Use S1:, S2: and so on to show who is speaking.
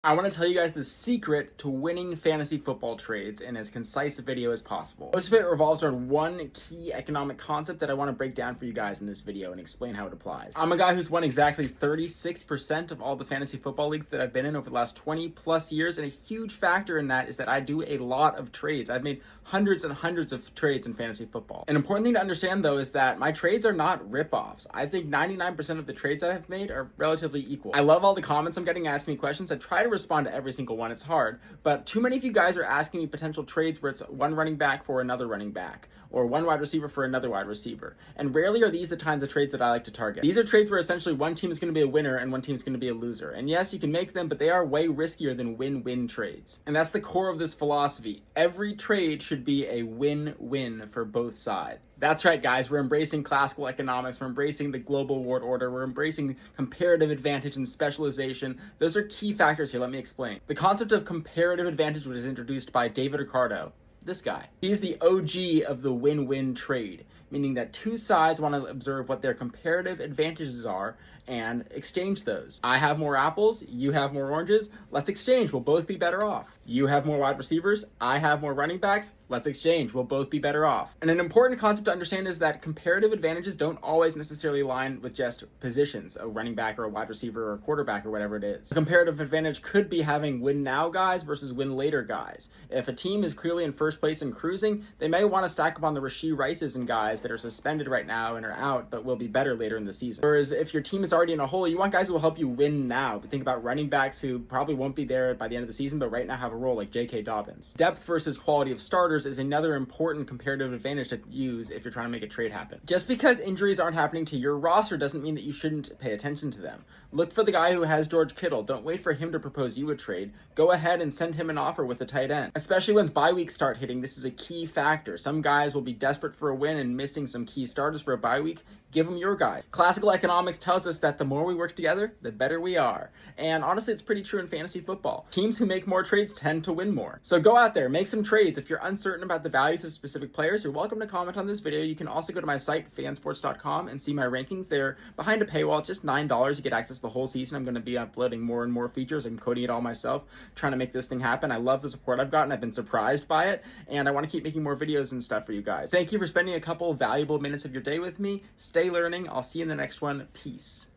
S1: I want to tell you guys the secret to winning fantasy football trades in as concise a video as possible. Most of it revolves around one key economic concept that I want to break down for you guys in this video and explain how it applies. I'm a guy who's won exactly 36% of all the fantasy football leagues that I've been in over the last 20 plus years, and a huge factor in that is that I do a lot of trades. I've made hundreds and hundreds of trades in fantasy football. An important thing to understand though is that my trades are not rip-offs. I think 99% of the trades I have made are relatively equal. I love all the comments I'm getting asking me questions. I try to respond to every single one. It's hard, but too many of you guys are asking me potential trades where it's one running back for another running back or one wide receiver for another wide receiver. And rarely are these the kinds of trades that I like to target. These are trades where essentially one team is going to be a winner and one team is going to be a loser. And yes, you can make them, but they are way riskier than win-win trades. And that's the core of this philosophy. Every trade should be a win-win for both sides. That's right, guys. We're embracing classical economics. We're embracing the global world order. We're embracing comparative advantage and specialization. Those are key factors here. Let me explain. The concept of comparative advantage was introduced by David Ricardo. This guy. He's the OG of the win-win trade, meaning that two sides want to observe what their comparative advantages are and exchange those. I have more apples, you have more oranges, let's exchange, we'll both be better off. You have more wide receivers, I have more running backs, let's exchange, we'll both be better off. And an important concept to understand is that comparative advantages don't always necessarily align with just positions, a running back or a wide receiver or a quarterback or whatever it is. A comparative advantage could be having win now guys versus win later guys. If a team is clearly in first place and cruising, they may want to stack up on the Rashee Rices and guys that are suspended right now and are out but will be better later in the season. Whereas if your team is already in a hole, you want guys who will help you win now. But think about running backs who probably won't be there by the end of the season but right now have a role, like J.K. Dobbins. Depth versus quality of starters is another important comparative advantage to use if you're trying to make a trade happen. Just because injuries aren't happening to your roster doesn't mean that you shouldn't pay attention to them. Look for the guy who has George Kittle. Don't wait for him to propose you a trade. Go ahead and send him an offer with a tight end. Especially once bye weeks start hitting, this is a key factor. Some guys will be desperate for a win and missing some key starters for a bye week. Give them your guy. Classical economics tells us that the more we work together, the better we are. And honestly, it's pretty true in fantasy football. Teams who make more trades tend to win more. So go out there, make some trades. If you're uncertain about the values of specific players, you're welcome to comment on this video. You can also go to my site, fansports.com, and see my rankings. They're behind a paywall. It's just $9. You get access to the whole season. I'm going to be uploading more and more features. I'm coding it all myself, trying to make this thing happen. I love the support I've gotten. I've been surprised by it, and I want to keep making more videos and stuff for you guys. Thank you for spending a couple valuable minutes of your day with me. Stay learning. I'll see you in the next one. Peace.